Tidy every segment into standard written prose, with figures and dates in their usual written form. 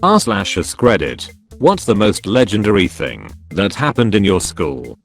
r/AskReddit. What's the most legendary thing that happened in your school?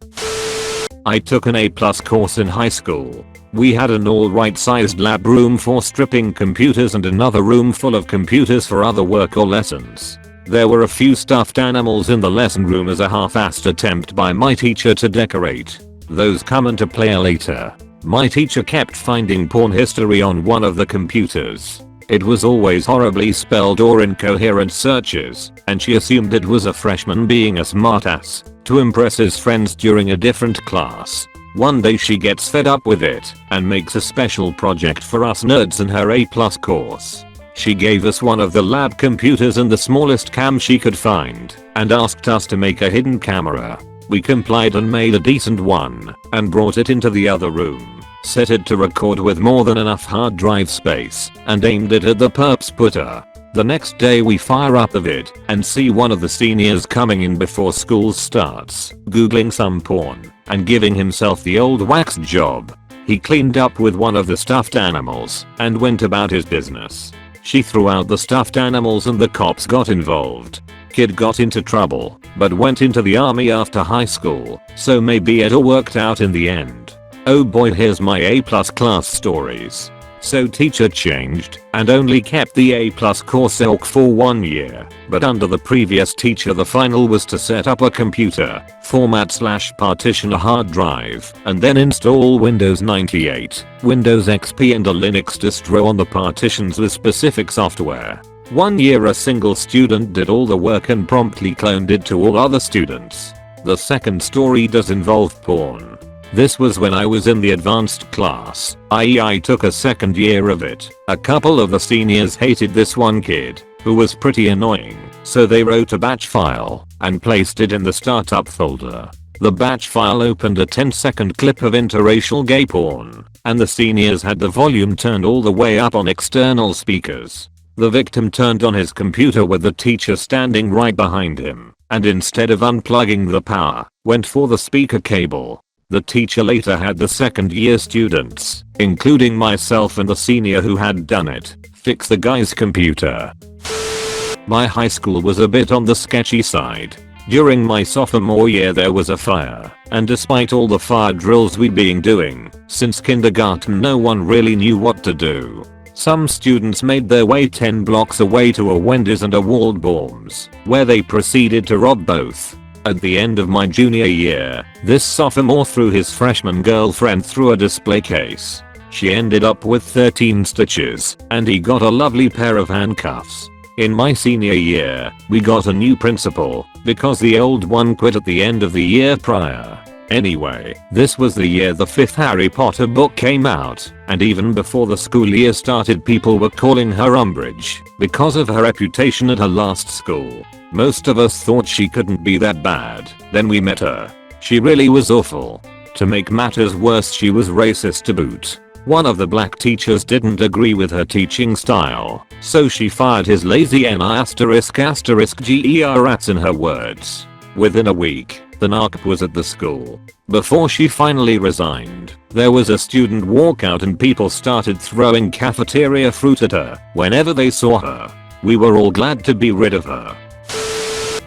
I took an A+ course in high school. We had an alright sized lab room for stripping computers and another room full of computers for other work or lessons. There were a few stuffed animals in the lesson room as a half-assed attempt by my teacher to decorate. Those come into play later. My teacher kept finding porn history on one of the computers. It was always horribly spelled or incoherent searches, and she assumed it was a freshman being a smartass to impress his friends during a different class. One day she gets fed up with it and makes a special project for us nerds in her A+ course. She gave us one of the lab computers and the smallest cam she could find and asked us to make a hidden camera. We complied and made a decent one and brought it into the other room, set it to record with more than enough hard drive space, and aimed it at the perp's putter. The next day we fire up the vid and see one of the seniors coming in before school starts, googling some porn and giving himself the old wax job. He cleaned up with one of the stuffed animals and went about his business. She threw out the stuffed animals and the cops got involved. Kid got into trouble, but went into the army after high school, so maybe it all worked out in the end. Oh boy, here's my A+ class stories. So teacher changed and only kept the A+ course elk for 1 year, but under the previous teacher the final was to set up a computer, format/partition a hard drive, and then install Windows 98, Windows XP and a Linux distro on the partitions with specific software. 1 year a single student did all the work and promptly cloned it to all other students. The second story does involve porn. This was when I was in the advanced class, i.e. I took a second year of it. A couple of the seniors hated this one kid, who was pretty annoying, so they wrote a batch file and placed it in the startup folder. The batch file opened a 10-second clip of interracial gay porn, and the seniors had the volume turned all the way up on external speakers. The victim turned on his computer with the teacher standing right behind him, and instead of unplugging the power, went for the speaker cable. The teacher later had the second year students, including myself and the senior who had done it, fix the guy's computer. My high school was a bit on the sketchy side. During my sophomore year there was a fire, and despite all the fire drills we'd been doing since kindergarten, no one really knew what to do. Some students made their way 10 blocks away to a Wendy's and a Waldbaum's, where they proceeded to rob both. At the end of my junior year, this sophomore threw his freshman girlfriend through a display case. She ended up with 13 stitches, and he got a lovely pair of handcuffs. In my senior year, we got a new principal, because the old one quit at the end of the year prior. Anyway, this was the year the 5th Harry Potter book came out, and even before the school year started people were calling her Umbridge, because of her reputation at her last school. Most of us thought she couldn't be that bad. Then we met her. She really was awful. To make matters worse, she was racist to boot. One of the black teachers didn't agree with her teaching style, so she fired his lazy ****ger rats in her words. Within a week, the narc was at the school. Before she finally resigned, there was a student walkout and people started throwing cafeteria fruit at her whenever they saw her. We were all glad to be rid of her.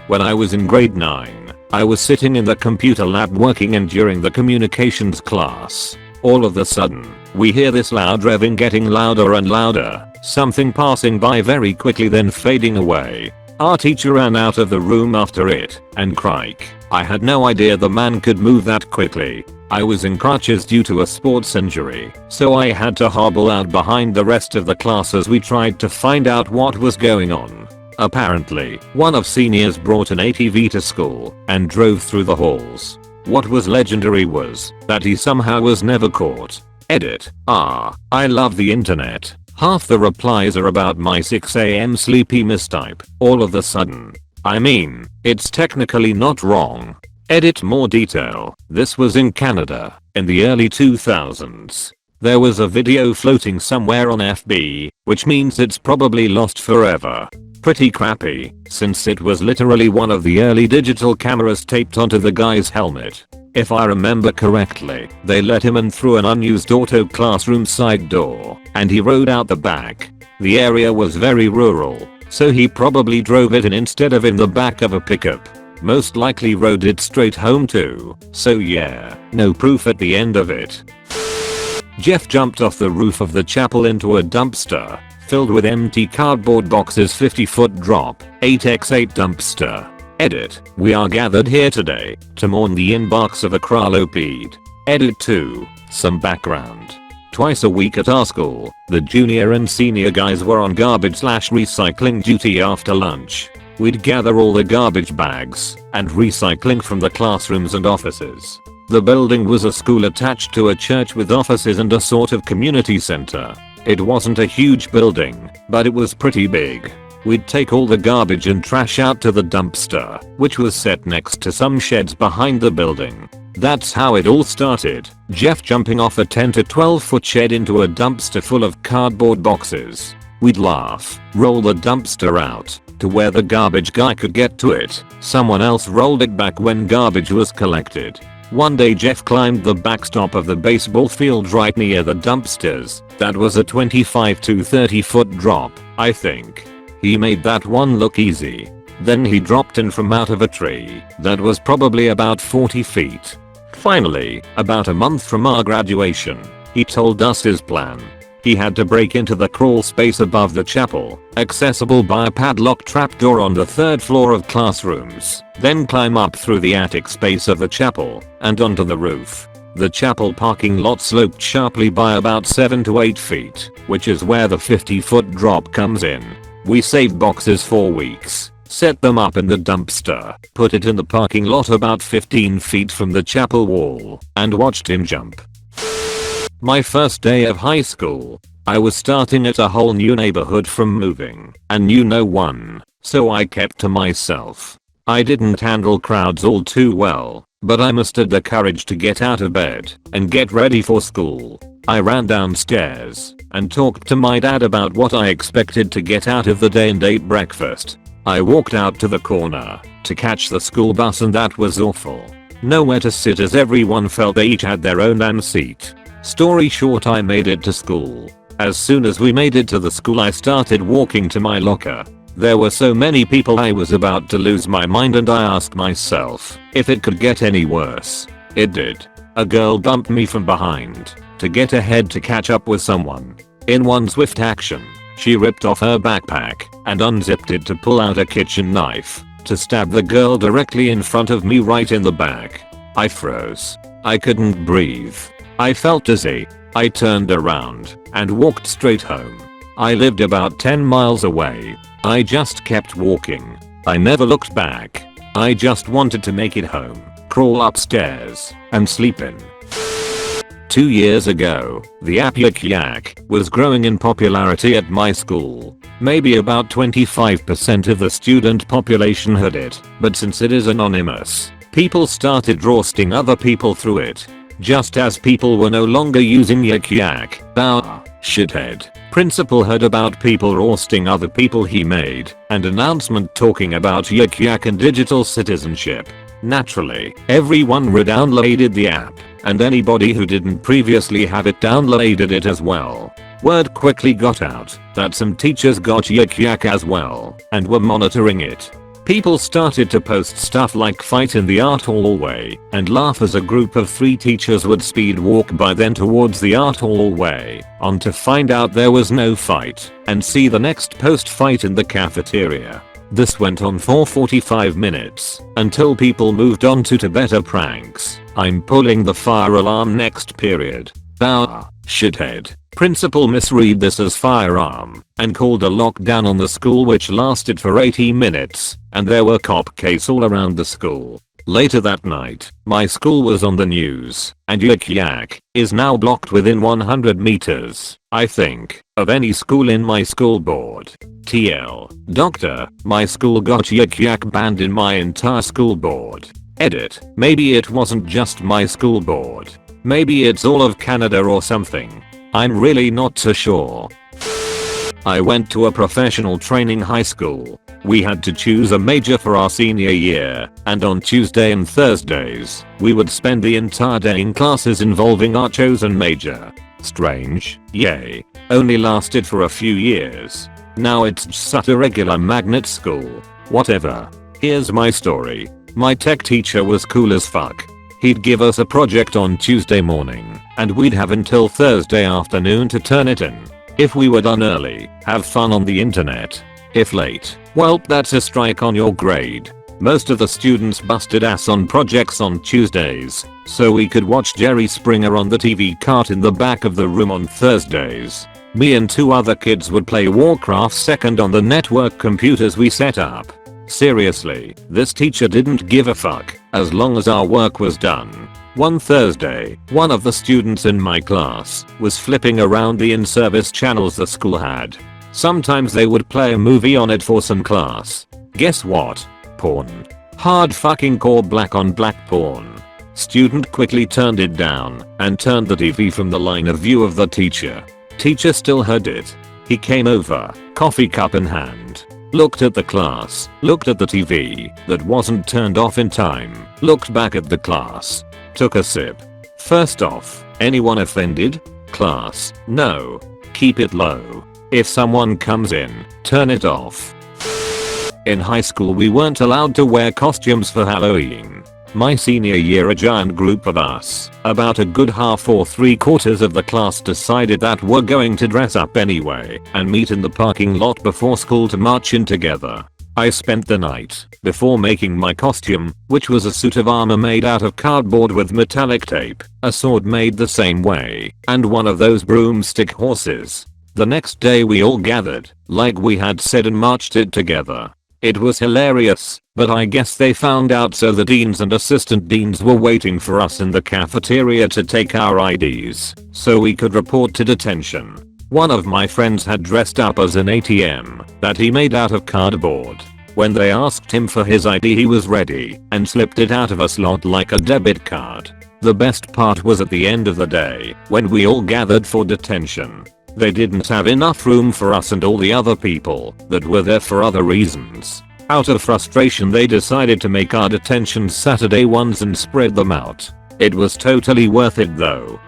When I was in grade 9, I was sitting in the computer lab working, and during the communications class, all of a sudden, we hear this loud revving getting louder and louder, something passing by very quickly then fading away. Our teacher ran out of the room after it, and crike, I had no idea the man could move that quickly. I was in crutches due to a sports injury, so I had to hobble out behind the rest of the class as we tried to find out what was going on. Apparently, one of seniors brought an ATV to school and drove through the halls. What was legendary was that he somehow was never caught. Edit. I love the internet. Half the replies are about my 6 AM sleepy mistype all of a sudden. I mean, it's technically not wrong. Edit. More detail. This was in Canada in the early 2000s. There was a video floating somewhere on FB, which means it's probably lost forever. Pretty crappy, since it was literally one of the early digital cameras taped onto the guy's helmet. If I remember correctly, they let him in through an unused auto classroom side door, and he rode out the back. The area was very rural, so he probably drove it in instead of in the back of a pickup. Most likely rode it straight home too, so yeah, no proof at the end of it. Jeff jumped off the roof of the chapel into a dumpster filled with empty cardboard boxes. 50-foot drop, 8x8 dumpster. Edit. We are gathered here today to mourn the inbox of a kralopede. Edit 2. Some background. Twice a week at our school, the junior and senior guys were on garbage/recycling duty after lunch. We'd gather all the garbage bags and recycling from the classrooms and offices. The building was a school attached to a church with offices and a sort of community center. It wasn't a huge building, but it was pretty big. We'd take all the garbage and trash out to the dumpster, which was set next to some sheds behind the building. That's how it all started, Jeff jumping off a 10 to 12 foot shed into a dumpster full of cardboard boxes. We'd laugh, roll the dumpster out to where the garbage guy could get to it. Someone else rolled it back when garbage was collected. One day Jeff climbed the backstop of the baseball field right near the dumpsters. That was a 25 to 30 foot drop, I think. He made that one look easy. Then he dropped in from out of a tree that was probably about 40 feet. Finally, about a month from our graduation, he told us his plan. He had to break into the crawl space above the chapel, accessible by a padlock trapdoor on the 3rd floor of classrooms, then climb up through the attic space of the chapel and onto the roof. The chapel parking lot sloped sharply by about 7 to 8 feet, which is where the 50-foot drop comes in. We saved boxes for weeks, set them up in the dumpster, put it in the parking lot about 15 feet from the chapel wall, and watched him jump. My first day of high school, I was starting at a whole new neighborhood from moving and knew no one, so I kept to myself. I didn't handle crowds all too well, but I mustered the courage to get out of bed and get ready for school. I ran downstairs and talked to my dad about what I expected to get out of the day and ate breakfast. I walked out to the corner to catch the school bus, and that was awful. Nowhere to sit as everyone felt they each had their own damn seat. Story short, I made it to school. As soon as we made it to the school, I started walking to my locker. There were so many people I was about to lose my mind, and I asked myself if it could get any worse. It did. A girl bumped me from behind to get ahead to catch up with someone. In one swift action, she ripped off her backpack and unzipped it to pull out a kitchen knife to stab the girl directly in front of me right in the back. I froze. I couldn't breathe. I felt dizzy. I turned around and walked straight home. I lived about 10 miles away. I just kept walking. I never looked back. I just wanted to make it home, crawl upstairs, and sleep in. 2 years ago, the app Yik Yak was growing in popularity at my school. Maybe about 25% of the student population had it, but since it is anonymous, people started roasting other people through it. Just as people were no longer using Yik Yak, our shithead principal heard about people roasting other people. He made an announcement talking about Yik Yak and digital citizenship. Naturally, everyone re-downloaded the app, and anybody who didn't previously have it downloaded it as well. Word quickly got out that some teachers got Yik Yak as well and were monitoring it. People started to post stuff like "fight in the art hallway" and laugh as a group of 3 teachers would speed walk by then towards the art hallway, on to find out there was no fight and see the next post "fight in the cafeteria." This went on for 45 minutes until people moved on to better pranks. I'm pulling the fire alarm next period. Shithead principal misread this as firearm and called a lockdown on the school, which lasted for 80 minutes, and there were cop cars all around the school. Later that night, my school was on the news, and Yik Yak is now blocked within 100 meters, I think, of any school in my school board. TL. Doctor, my school got Yik Yak banned in my entire school board. Edit. Maybe it wasn't just my school board. Maybe it's all of Canada or something. I'm really not so sure. I went to a professional training high school. We had to choose a major for our senior year, and on Tuesday and Thursdays, we would spend the entire day in classes involving our chosen major. Strange, yay. Only lasted for a few years. Now it's just a regular magnet school. Whatever. Here's my story. My tech teacher was cool as fuck. He'd give us a project on Tuesday morning, and we'd have until Thursday afternoon to turn it in. If we were done early, have fun on the internet. If late, well, that's a strike on your grade. Most of the students busted ass on projects on Tuesdays, so we could watch Jerry Springer on the TV cart in the back of the room on Thursdays. Me and 2 other kids would play Warcraft 2nd on the network computers we set up. Seriously, this teacher didn't give a fuck, as long as our work was done. One Thursday, one of the students in my class was flipping around the in-service channels the school had. Sometimes they would play a movie on it for some class. Guess what? Porn. Hard fucking core black on black porn. Student quickly turned it down and turned the TV from the line of view of the teacher. Teacher still heard it. He came over, coffee cup in hand. Looked at the class, looked at the TV that wasn't turned off in time, looked back at the class, took a sip. First off, anyone offended? Class, no. Keep it low. If someone comes in, turn it off. In high school we weren't allowed to wear costumes for Halloween. My senior year a giant group of us, about a good half or 3/4 of the class decided that we're going to dress up anyway and meet in the parking lot before school to march in together. I spent the night before making my costume, which was a suit of armor made out of cardboard with metallic tape, a sword made the same way, and one of those broomstick horses. The next day we all gathered, like we had said, and marched it together. It was hilarious, but I guess they found out, so the deans and assistant deans were waiting for us in the cafeteria to take our IDs so we could report to detention. One of my friends had dressed up as an ATM that he made out of cardboard. When they asked him for his ID he was ready and slipped it out of a slot like a debit card. The best part was at the end of the day, when we all gathered for detention. They didn't have enough room for us and all the other people that were there for other reasons. Out of frustration they decided to make our detention Saturday ones and spread them out. It was totally worth it though.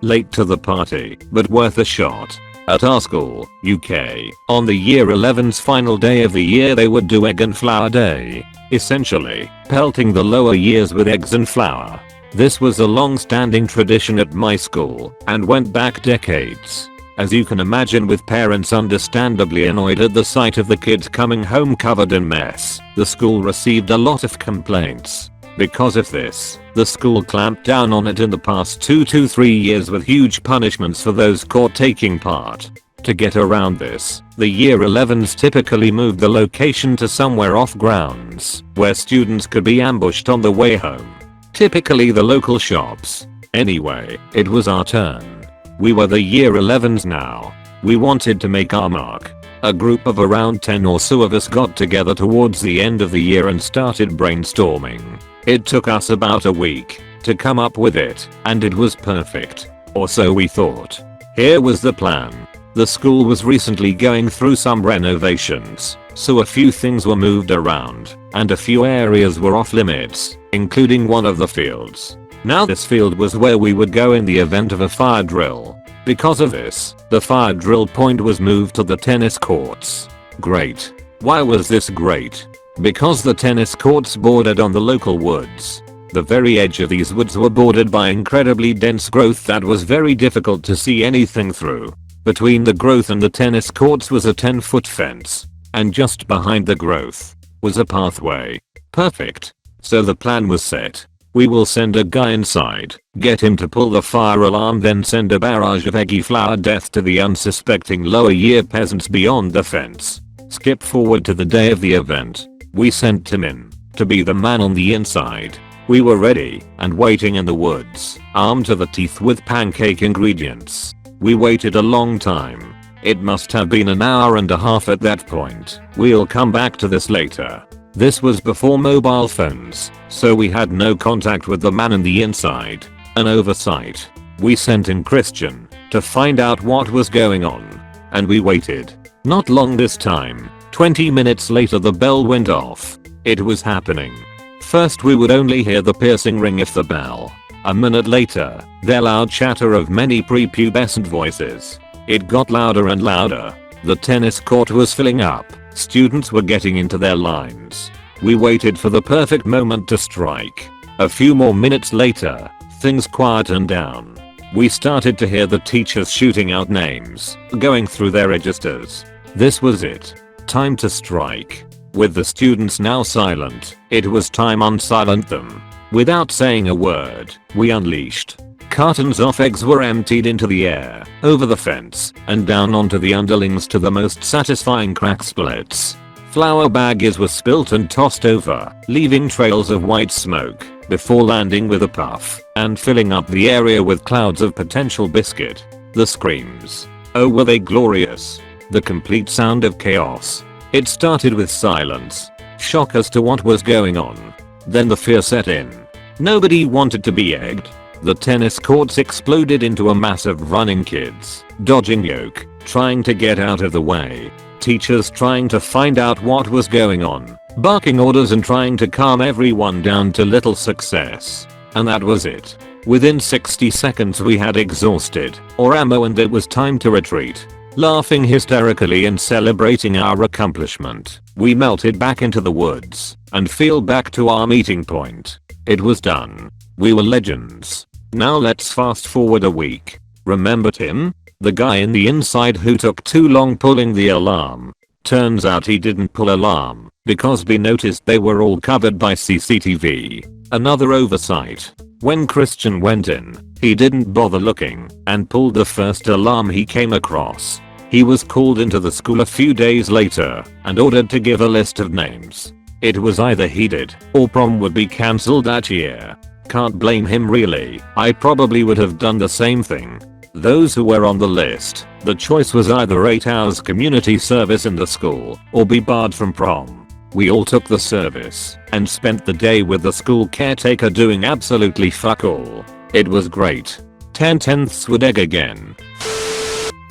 Late to the party, but worth a shot. At our school, UK, on the year 11's final day of the year they would do egg and flour day. Essentially, pelting the lower years with eggs and flour. This was a long-standing tradition at my school and went back decades. As you can imagine, with parents understandably annoyed at the sight of the kids coming home covered in mess, the school received a lot of complaints. Because of this, the school clamped down on it in the past 2 to 3 years with huge punishments for those caught taking part. To get around this, the year 11s typically moved the location to somewhere off grounds where students could be ambushed on the way home. Typically the local shops. Anyway, it was our turn. We were the year 11s now. We wanted to make our mark. A group of around 10 or so of us got together towards the end of the year and started brainstorming. It took us about a week to come up with it, and it was perfect. Or so we thought. Here was the plan. The school was recently going through some renovations, so a few things were moved around, and a few areas were off limits, including one of the fields. Now this field was where we would go in the event of a fire drill. Because of this, the fire drill point was moved to the tennis courts. Great. Why was this great? Because the tennis courts bordered on the local woods. The very edge of these woods were bordered by incredibly dense growth that was very difficult to see anything through. Between the growth and the tennis courts was a 10-foot fence, and just behind the growth was a pathway. Perfect. So the plan was set. We will send a guy inside, get him to pull the fire alarm, then send a barrage of eggy flour death to the unsuspecting lower year peasants beyond the fence. Skip forward to the day of the event. We sent him in to be the man on the inside. We were ready and waiting in the woods, armed to the teeth with pancake ingredients. We waited a long time. It must have been an hour and a half at that point. We'll come back to this later. This was before mobile phones, so we had no contact with the man on the inside. An oversight. We sent in Christian to find out what was going on. And we waited. Not long this time. 20 minutes later the bell went off. It was happening. First we would only hear the piercing ring of the bell. A minute later, the loud chatter of many prepubescent voices. It got louder and louder. The tennis court was filling up. Students were getting into their lines. We waited for the perfect moment to strike. A few more minutes later, things quietened down. We started to hear the teachers shooting out names, going through their registers. This was it. Time to strike. With the students now silent, it was time to unsilent them. Without saying a word, we unleashed. Cartons of eggs were emptied into the air, over the fence, and down onto the underlings to the most satisfying crack splits. Flour baggies were spilt and tossed over, leaving trails of white smoke, before landing with a puff, and filling up the area with clouds of potential biscuit. The screams. Oh, were they glorious. The complete sound of chaos. It started with silence. Shock as to what was going on. Then the fear set in. Nobody wanted to be egged. The tennis courts exploded into a mass of running kids, dodging yoke, trying to get out of the way. Teachers trying to find out what was going on, barking orders and trying to calm everyone down to little success. And that was it. Within 60 seconds we had exhausted our ammo and it was time to retreat. Laughing hysterically and celebrating our accomplishment, we melted back into the woods and fell back to our meeting point. It was done. We were legends. Now let's fast forward a week. Remember Tim? The guy in the inside who took too long pulling the alarm. Turns out he didn't pull alarm because we noticed they were all covered by CCTV. Another oversight. When Christian went in, he didn't bother looking and pulled the first alarm he came across. He was called into the school a few days later and ordered to give a list of names. It was either he did or prom would be cancelled that year. Can't blame him really. I probably would have done the same thing. Those who were on the list, the choice was either 8 hours community service in the school or be barred from prom. We all took the service and spent the day with the school caretaker doing absolutely fuck all. It was great. 10/10ths would egg again.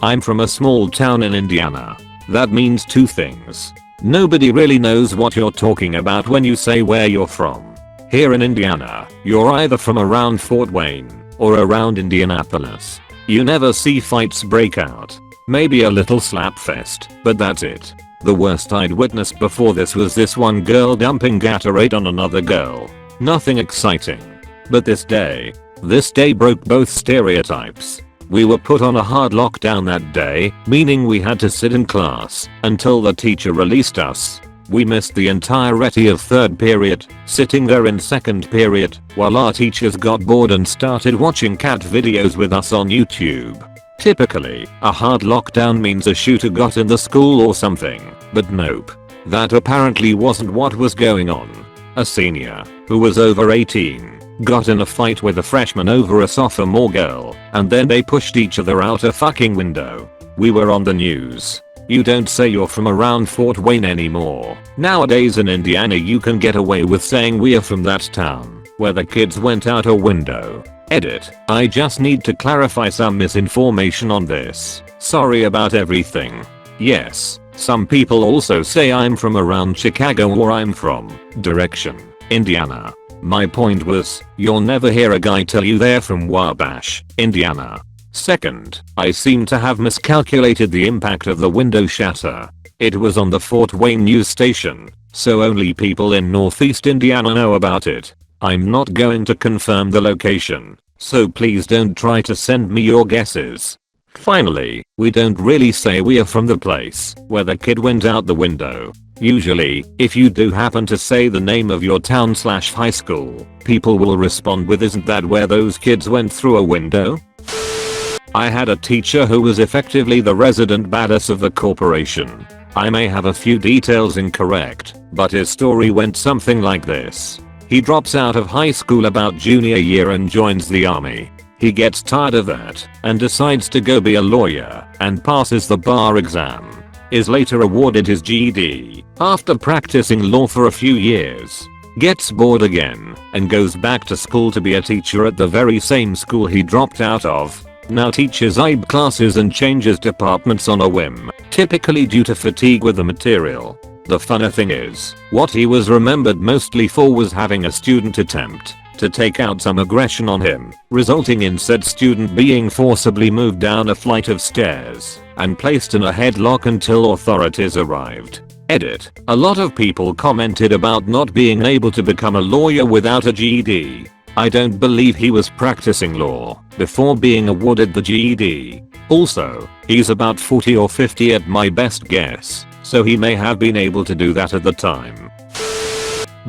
I'm from a small town in Indiana. That means two things. Nobody really knows what you're talking about when you say where you're from. Here in Indiana, you're either from around Fort Wayne or around Indianapolis. You never see fights break out. Maybe a little slap fest, but that's it. The worst I'd witnessed before this was this one girl dumping Gatorade on another girl. Nothing exciting. But this day broke both stereotypes. We were put on a hard lockdown that day, meaning we had to sit in class until the teacher released us. We missed the entirety of third period, sitting there in second period, while our teachers got bored and started watching cat videos with us on YouTube. Typically, a hard lockdown means a shooter got in the school or something, but nope. That apparently wasn't what was going on. A senior, who was over 18, got in a fight with a freshman over a sophomore girl, and then they pushed each other out a fucking window. We were on the news. You don't say you're from around Fort Wayne anymore. Nowadays in Indiana you can get away with saying we're from that town, where the kids went out a window. Edit. I just need to clarify some misinformation on this. Sorry about everything. Yes, some people also say I'm from around Chicago or I'm from direction, Indiana. My point was, you'll never hear a guy tell you they're from Wabash, Indiana. Second, I seem to have miscalculated the impact of the window shatter. It was on the Fort Wayne news station, so only people in Northeast Indiana know about it. I'm not going to confirm the location, so please don't try to send me your guesses. Finally, we don't really say we are from the place where the kid went out the window. Usually, if you do happen to say the name of your town/high school, people will respond with isn't that where those kids went through a window? I had a teacher who was effectively the resident badass of the corporation. I may have a few details incorrect, but his story went something like this. He drops out of high school about junior year and joins the army. He gets tired of that and decides to go be a lawyer and passes the bar exam. Is later awarded his GED after practicing law for a few years. Gets bored again and goes back to school to be a teacher at the very same school he dropped out of. Now teaches IB classes and changes departments on a whim, typically due to fatigue with the material. The funny thing is, what he was remembered mostly for was having a student attempt to take out some aggression on him, resulting in said student being forcibly moved down a flight of stairs. and placed in a headlock until authorities arrived. Edit. A lot of people commented about not being able to become a lawyer without a GED. I don't believe he was practicing law before being awarded the GED. Also, he's about 40 or 50 at my best guess, so he may have been able to do that at the time.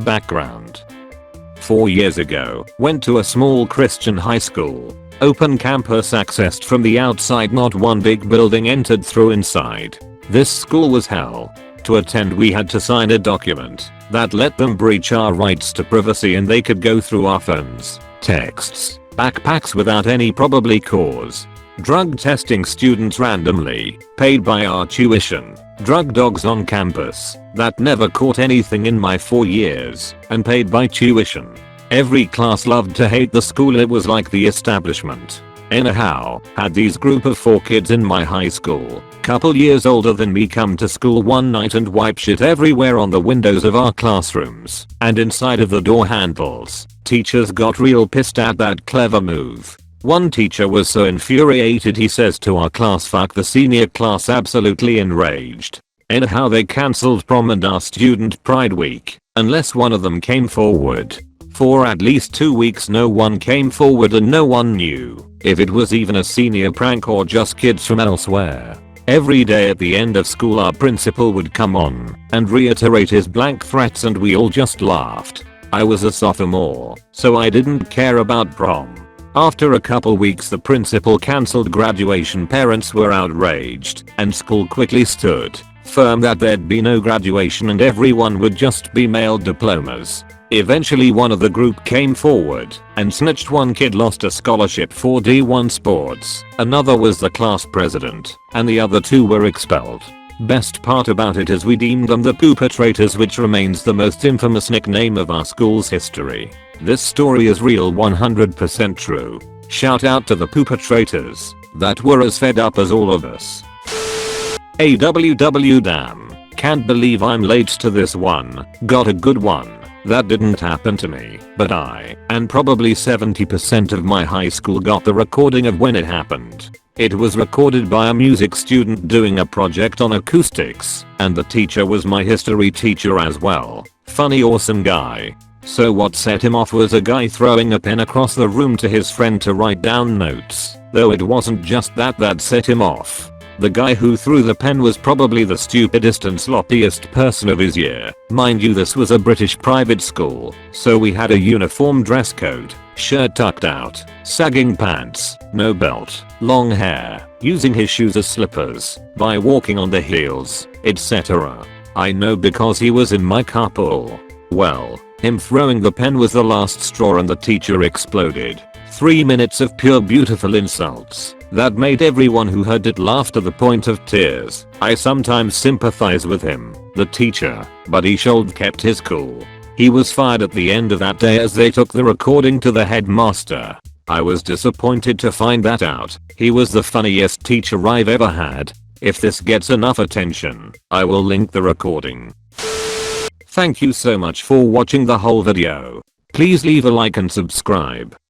Background. 4 years ago, went to a small Christian high school. Open campus accessed from the outside, not one big building entered through inside. This school was hell. To attend we had to sign a document that let them breach our rights to privacy, and they could go through our phones, texts, backpacks without any probably cause. Drug testing students randomly, paid by our tuition. Drug dogs on campus that never caught anything in my 4 years and paid by tuition. Every class loved to hate the school. It was like the establishment. Anyhow, had these group of 4 kids in my high school, couple years older than me, come to school one night and wipe shit everywhere on the windows of our classrooms and inside of the door handles. Teachers got real pissed at that clever move. One teacher was so infuriated he says to our class, fuck the senior class, absolutely enraged. Anyhow, they cancelled prom and our student pride week, unless one of them came forward. For at least 2 weeks no one came forward and no one knew if it was even a senior prank or just kids from elsewhere. Every day at the end of school our principal would come on and reiterate his blank threats, and we all just laughed. I was a sophomore, so I didn't care about prom. After a couple weeks the principal cancelled graduation. Parents were outraged and school quickly stood firm that there'd be no graduation and everyone would just be mailed diplomas. Eventually one of the group came forward and snitched. One kid lost a scholarship for D1 sports, another was the class president, and the other 2 were expelled. Best part about it is we deemed them the poopetraters, which remains the most infamous nickname of our school's history. This story is real, 100% true. Shout out to the poopetraters that were as fed up as all of us. AWW, damn. Can't believe I'm late to this one. Got a good one. That didn't happen to me, but I, and probably 70% of my high school, got the recording of when it happened. It was recorded by a music student doing a project on acoustics, and the teacher was my history teacher as well. Funny, awesome guy. So what set him off was a guy throwing a pen across the room to his friend to write down notes, though it wasn't just that set him off. The guy who threw the pen was probably the stupidest and sloppiest person of his year. Mind you, this was a British private school, so we had a uniform dress code, shirt tucked out, sagging pants, no belt, long hair, using his shoes as slippers, by walking on the heels, etc. I know because he was in my carpool. Well, him throwing the pen was the last straw and the teacher exploded. 3 minutes of pure beautiful insults that made everyone who heard it laugh to the point of tears. I sometimes sympathize with him, the teacher, but he should kept his cool. He was fired at the end of that day as they took the recording to the headmaster. I was disappointed to find that out. He was the funniest teacher I've ever had. If this gets enough attention, I will link the recording. Thank you so much for watching the whole video. Please leave a like and subscribe.